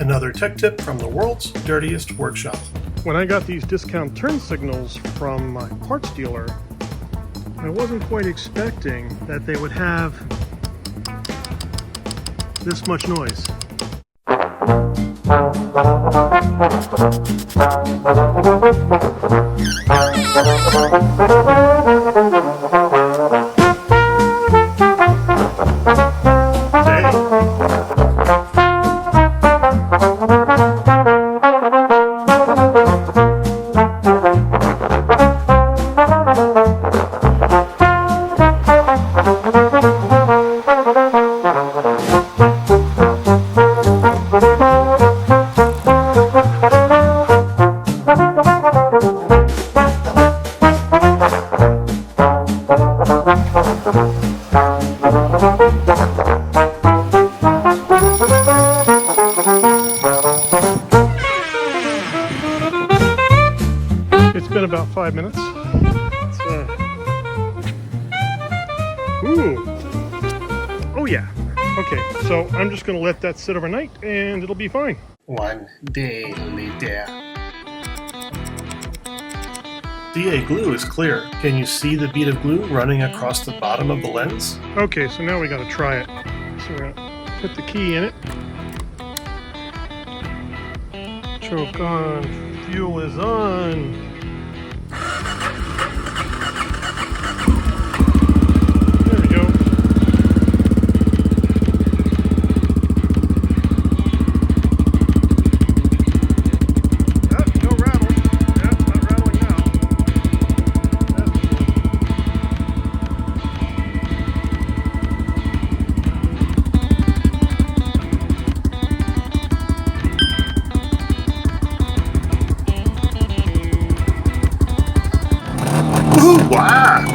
Another tech tip from the world's dirtiest workshop. When I got these discount turn signals from my parts dealer, I wasn't quite expecting that they would have this much noise. It's been about 5 minutes. Ooh. Oh yeah. Okay, so I'm just gonna let that sit overnight and it'll be fine. One day later. DA glue is clear. Can you see the bead of glue running across the bottom of the lens? Okay, so now we gotta try it. So we're gonna put the key in it. Choke on, fuel is on. There we go. Ah, no rattle. Yeah, not rattling now. Woohoo! Wow!